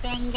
Hey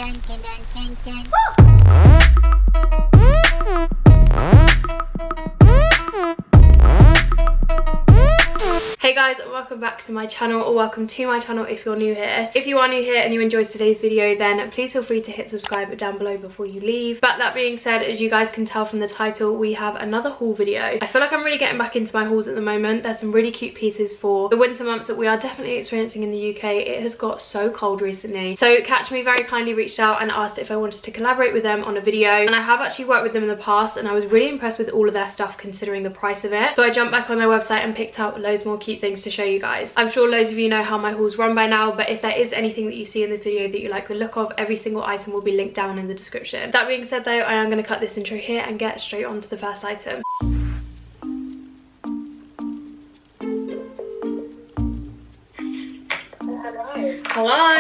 guys, welcome back to my channel, or welcome to my channel if you're new here. If you are new here and you enjoyed today's video, then please feel free to hit subscribe down below before you leave. But that being said, as you guys can tell from the title, we have another haul video. I feel like I'm really getting back into my hauls at the moment. There's some really cute pieces for the winter months that we are definitely experiencing in the UK. It has got so cold recently. So KATCHME very kindly reached out and asked if I wanted to collaborate with them on a video. And I have actually worked with them in the past and I was really impressed with all of their stuff considering the price of it. So I jumped back on their website and picked out loads more cute things to show you guys. I'm sure loads of you know how my hauls run by now, but if there is anything that you see in this video that you like the look of, every single item will be linked down in the description. That being said though, I am going to cut this intro here and get straight on to the first item. Hello.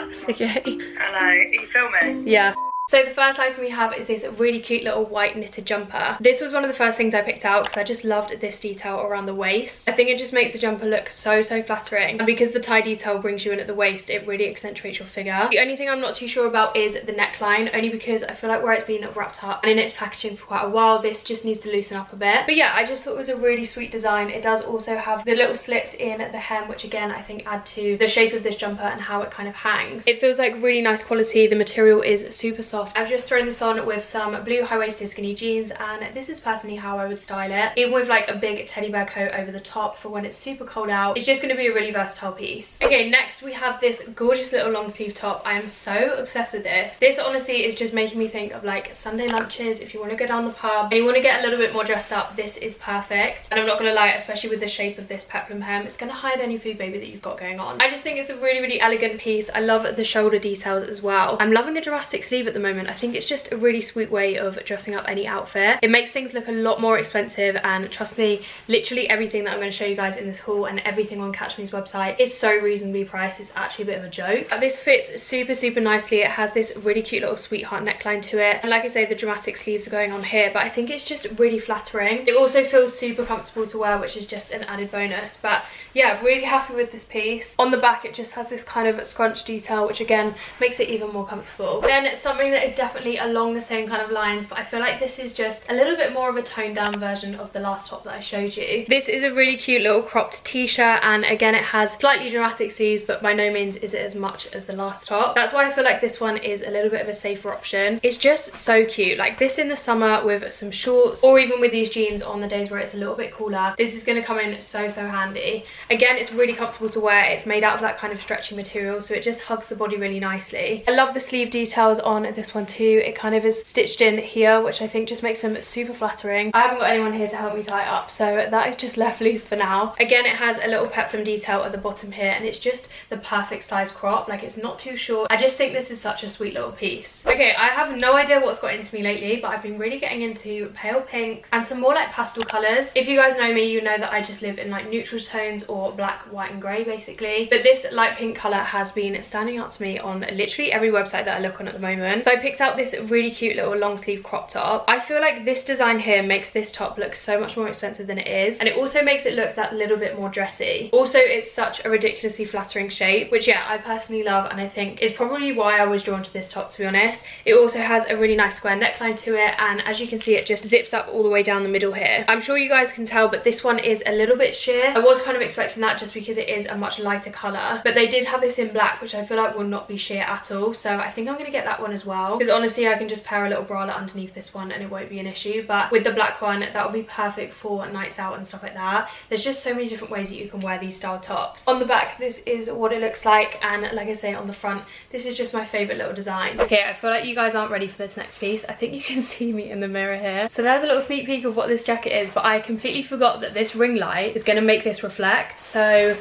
It's okay. Hello, are you filming? Yeah. So the first item we have is this really cute little white knitted jumper. This was one of the first things I picked out because I just loved this detail around the waist. I think it just makes the jumper look so flattering, and because the tie detail brings you in at the waist, it really accentuates your figure. The only thing I'm not too sure about is the neckline, only because I feel like where it's been wrapped up and in its packaging for quite a while, this just needs to loosen up a bit. But yeah, I just thought it was a really sweet design. It does also have the little slits in the hem, which again I think add to the shape of this jumper and how it kind of hangs. It feels like really nice quality. The material is super soft. I've just thrown this on with some blue high-waisted skinny jeans, and this is personally how I would style it, even with like a big teddy bear coat over the top for when it's super cold out. It's just going to be a really versatile piece. Okay, next we have this gorgeous little long sleeve top. I am so obsessed with this. This honestly is just making me think of like Sunday lunches. If you want to go down the pub and you want to get a little bit more dressed up, this is perfect. And I'm not going to lie, especially with the shape of this peplum hem, it's going to hide any food baby that you've got going on. I just think it's a really elegant piece. I love the shoulder details as well. I'm loving a dramatic sleeve at the moment. I think it's just a really sweet way of dressing up any outfit. It makes things look a lot more expensive, and trust me, literally everything that I'm going to show you guys in this haul and everything on KATCHME's website is so reasonably priced. It's actually a bit of a joke. This fits super nicely. It has this really cute little sweetheart neckline to it, and like I say, the dramatic sleeves are going on here, but I think it's just really flattering. It also feels super comfortable to wear, which is just an added bonus. But yeah, really happy with this piece. On the back it just has this kind of scrunch detail, which again makes it even more comfortable. Then something that is definitely along the same kind of lines, but I feel like this is just a little bit more of a toned down version of the last top that I showed you. This is a really cute little cropped t-shirt, and again it has slightly dramatic sleeves, but by no means is it as much as the last top. That's why I feel like this one is a little bit of a safer option. It's just so cute. Like this in the summer with some shorts, or even with these jeans on the days where it's a little bit cooler, this is going to come in so handy. Again, it's really comfortable to wear. It's made out of that kind of stretchy material, so it just hugs the body really nicely. I love the sleeve details on this one too. It kind of is stitched in here, which I think just makes them super flattering. I haven't got anyone here to help me tie it up, so that is just left loose for now. Again, it has a little peplum detail at the bottom here, and it's just the perfect size crop. Like, it's not too short. I just think this is such a sweet little piece. Okay, I have no idea what's got into me lately, but I've been really getting into pale pinks and some more like pastel colours. If you guys know me, you know that I just live in like neutral tones or black, white and grey basically, but this light pink colour has been standing out to me on literally every website that I look on at the moment. So I picked out this really cute little long sleeve crop top. I feel like this design here makes this top look so much more expensive than it is, and it also makes it look that little bit more dressy. Also, it's such a ridiculously flattering shape, which yeah, I personally love, and I think is probably why I was drawn to this top, to be honest. It also has a really nice square neckline to it, and as you can see, it just zips up all the way down the middle here. I'm sure you guys can tell, but this one is a little bit sheer. I was kind of expecting that just because it is a much lighter colour, but they did have this in black, which I feel like will not be sheer at all, so I think I'm going to get that one as well, because honestly I can just pair a little bralette underneath this one and it won't be an issue. But with the black one, that will be perfect for nights out and stuff like that. There's just so many different ways that you can wear these style tops. On the back, this is what it looks like, and like I say, on the front, this is just my favourite little design. Okay, I feel like you guys aren't ready for this next piece. I think you can see me in the mirror here. So there's a little sneak peek of what this jacket is, but I completely forgot that this ring light is going to make this reflect. So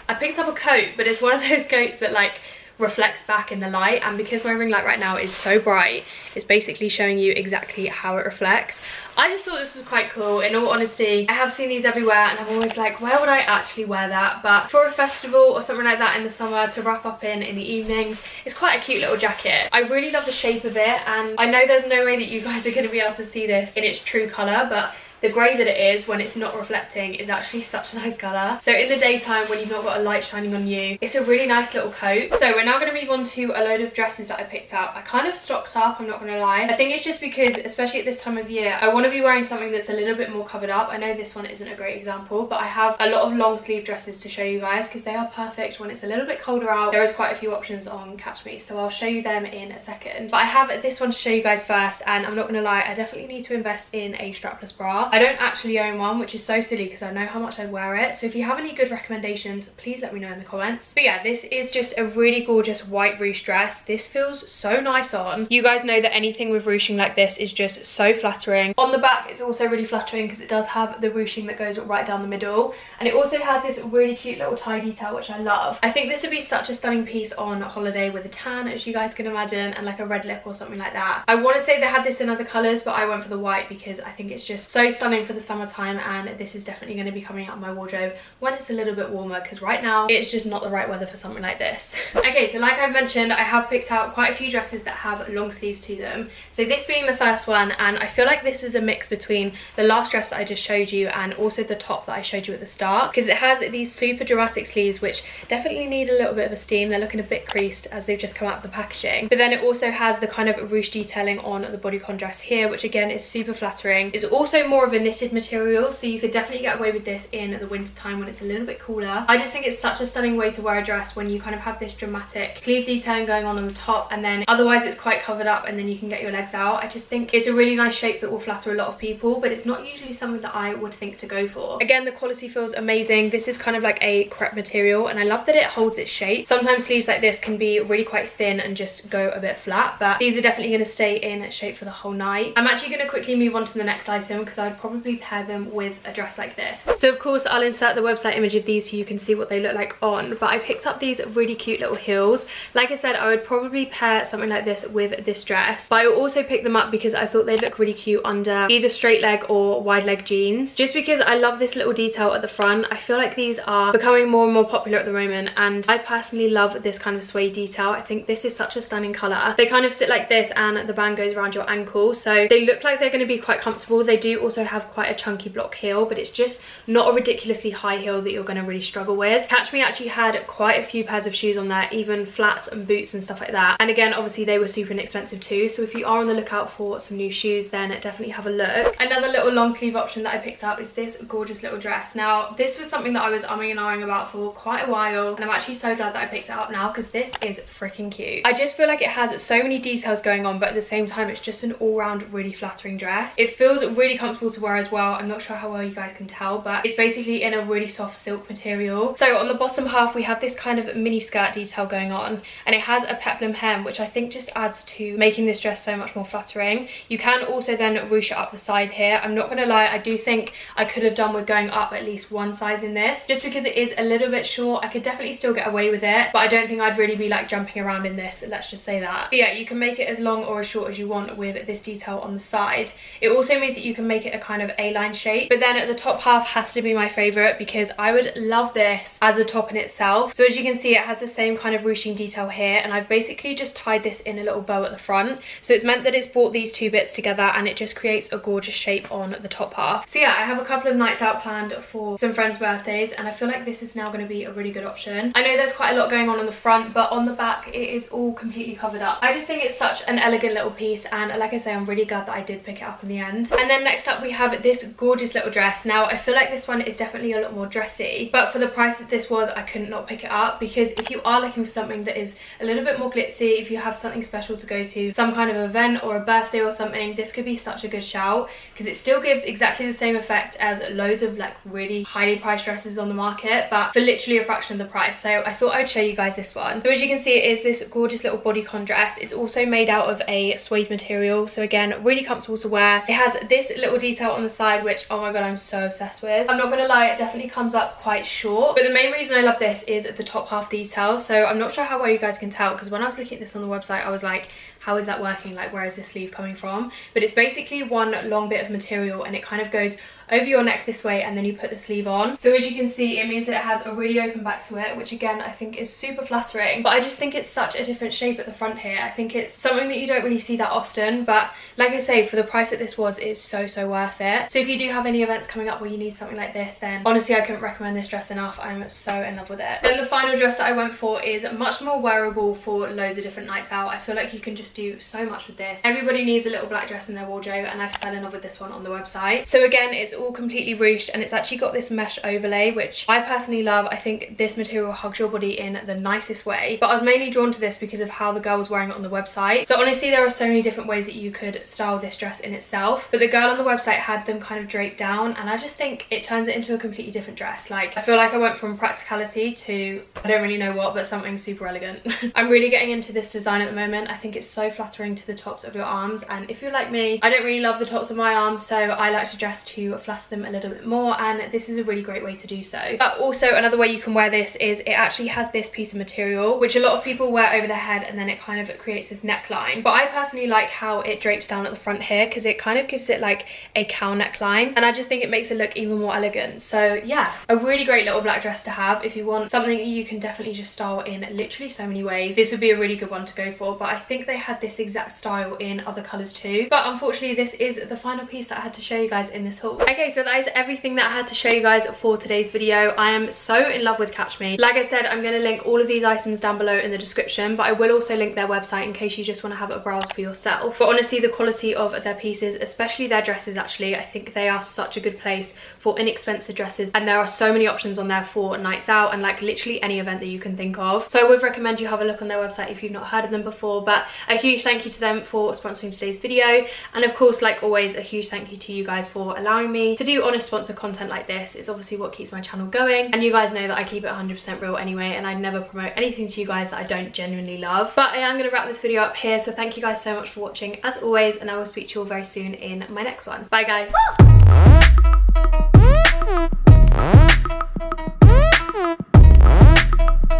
I picked up a coat, but it's one of those coats that like reflects back in the light, and because my ring light right now is so bright, it's basically showing you exactly how it reflects. I just thought this was quite cool. In all honesty, I have seen these everywhere and I'm always like, where would I actually wear that? But for a festival or something like that in the summer to wrap up in the evenings, it's quite a cute little jacket. I really love the shape of it, and I know there's no way that you guys are going to be able to see this in its true colour, but the grey that it is when it's not reflecting is actually such a nice colour. So in the daytime when you've not got a light shining on you, it's a really nice little coat. So we're now going to move on to a load of dresses that I picked up. I kind of stocked up, I'm not going to lie. I think it's just because, especially at this time of year, I want to be wearing something that's a little bit more covered up. I know this one isn't a great example, but I have a lot of long sleeve dresses to show you guys because they are perfect when it's a little bit colder out. There is quite a few options on KATCHME, so I'll show you them in a second. But I have this one to show you guys first, and I'm not going to lie, I definitely need to invest in a strapless bra. I don't actually own one, which is so silly because I know how much I'd wear it. So if you have any good recommendations, please let me know in the comments. But yeah, this is just a really gorgeous white ruche dress. This feels so nice on. You guys know that anything with ruching like this is just so flattering. On the back, it's also really flattering because it does have the ruching that goes right down the middle, and it also has this really cute little tie detail, which I love. I think this would be such a stunning piece on holiday with a tan, as you guys can imagine, and like a red lip or something like that. I want to say they had this in other colours, but I went for the white because I think it's just so stunning for the summertime, and this is definitely going to be coming out of my wardrobe when it's a little bit warmer, because right now it's just not the right weather for something like this. Okay, so like I've mentioned, I have picked out quite a few dresses that have long sleeves to them. So this being the first one, and I feel like this is a mix between the last dress that I just showed you and also the top that I showed you at the start, because it has these super dramatic sleeves which definitely need a little bit of a steam. They're looking a bit creased as they've just come out of the packaging, but then it also has the kind of ruche detailing on the bodycon dress here, which again is super flattering. It's also more of a knitted material, so you could definitely get away with this in the winter time when it's a little bit cooler. I just think it's such a stunning way to wear a dress when you kind of have this dramatic sleeve detailing going on the top, and then otherwise it's quite covered up and then you can get your legs out. I just think it's a really nice shape that will flatter a lot of people, but it's not usually something that I would think to go for. Again, the quality feels amazing. This is kind of like a crepe material, and I love that it holds its shape. Sometimes sleeves like this can be really quite thin and just go a bit flat, but these are definitely going to stay in shape for the whole night. I'm actually going to quickly move on to the next item because I'd probably pair them with a dress like this. So of course I'll insert the website image of these so you can see what they look like on, but I picked up these really cute little heels. Like I said, I would probably pair something like this with this dress, but I will also pick them up because I thought they'd look really cute under either straight leg or wide leg jeans, just because I love this little detail at the front. I feel like these are becoming more and more popular at the moment, and I personally love this kind of suede detail. I think this is such a stunning colour. They kind of sit like this and the band goes around your ankle, so they look like they're going to be quite comfortable. They do also have quite a chunky block heel, but it's just not a ridiculously high heel that you're going to really struggle with. KATCHME actually had quite a few pairs of shoes on there, even flats and boots and stuff like that, and again obviously they were super inexpensive too, so if you are on the lookout for some new shoes, then definitely have a look. Another little long sleeve option that I picked up is this gorgeous little dress. Now this was something that I was umming and ahhing about for quite a while, and I'm actually so glad that I picked it up now because this is freaking cute. I just feel like it has so many details going on, but at the same time it's just an all-round really flattering dress. It feels really comfortable to wear as well. I'm not sure how well you guys can tell, but it's basically in a really soft silk material. So on the bottom half we have this kind of mini skirt detail going on, and it has a peplum hem, which I think just adds to making this dress so much more flattering. You can also then ruche it up the side here. I'm not gonna lie, I do think I could have done with going up at least one size in this, just because it is a little bit short. I could definitely still get away with it, but I don't think I'd really be like jumping around in this, let's just say that. But yeah, you can make it as long or as short as you want with this detail on the side. It also means that you can make it a kind of A-line shape, but then at the top half has to be my favorite because I would love this as a top in itself. So as you can see, it has the same kind of ruching detail here, and I've basically just tied this in a little bow at the front, so it's meant that it's brought these two bits together and it just creates a gorgeous shape on the top half. So yeah, I have a couple of nights out planned for some friends' birthdays, and I feel like this is now going to be a really good option. I know there's quite a lot going on the front, but on the back it is all completely covered up. I just think it's such an elegant little piece, and like I say, I'm really glad that I did pick it up in the end. And then next up we have this gorgeous little dress. Now I feel like this one is definitely a lot more dressy, but for the price that this was, I couldn't not pick it up, because if you are looking for something that is a little bit more glitzy, if you have something special to go to, some kind of event or a birthday or something, this could be such a good shout, because it still gives exactly the same effect as loads of like really highly priced dresses on the market, but for literally a fraction of the price. So I thought I'd show you guys this one. So as you can see, it is this gorgeous little bodycon dress. It's also made out of a suede material, so again really comfortable to wear. It has this little detail on the side, which oh my god, I'm so obsessed with. I'm not gonna lie, it definitely comes up quite short, but the main reason I love this is the top half detail. So I'm not sure how well you guys can tell, because when I was looking at this on the website I was like, how is that working? Like, where is this sleeve coming from? But it's basically one long bit of material, and it kind of goes over your neck this way, and then you put the sleeve on. So as you can see, it means that it has a really open back to it, which again I think is super flattering. But I just think it's such a different shape at the front here. I think it's something that you don't really see that often, but like I say, for the price that this was, it's so worth it. So if you do have any events coming up where you need something like this, then honestly I couldn't recommend this dress enough. I'm so in love with it. Then the final dress that I went for is much more wearable for loads of different nights out. I feel like you can just do so much with this. Everybody needs a little black dress in their wardrobe, and I fell in love with this one on the website. So again, it's all completely ruched, and it's actually got this mesh overlay, which I personally love. I think this material hugs your body in the nicest way, but I was mainly drawn to this because of how the girl was wearing it on the website. So honestly, there are so many different ways that you could style this dress in itself, but the girl on the website had them kind of draped down, and I just think it turns it into a completely different dress. Like, I feel like I went from practicality to I don't really know what, but something super elegant. I'm really getting into this design at the moment. I think it's so flattering to the tops of your arms, and if you're like me, I don't really love the tops of my arms, so I like to dress to flatter them a little bit more, and this is a really great way to do so. But also another way you can wear this is it actually has this piece of material which a lot of people wear over their head, and then it kind of creates this neckline. But I personally like how it drapes down at the front here, because it kind of gives it like a cow neckline, and I just think it makes it look even more elegant. So yeah, a really great little black dress to have if you want something you can definitely just style in literally so many ways. This would be a really good one to go for, but I think they had this exact style in other colours too. But unfortunately, this is the final piece that I had to show you guys in this haul. Okay, so that is everything that I had to show you guys for today's video. I am so in love with KATCHME. Like I said, I'm going to link all of these items down below in the description, but I will also link their website in case you just want to have a browse for yourself. But honestly, the quality of their pieces, especially their dresses, actually, I think they are such a good place for inexpensive dresses, and there are so many options on there for nights out and like literally any event that you can think of. So I would recommend you have a look on their website if you've not heard of them before. But a huge thank you to them for sponsoring today's video, and of course, like always, a huge thank you to you guys for allowing me to do honest sponsor content like this. It's obviously what keeps my channel going, and you guys know that I keep it 100% real anyway, and I never promote anything to you guys that I don't genuinely love. But I am going to wrap this video up here, so thank you guys so much for watching as always, and I will speak to you all very soon in my next one. Bye guys.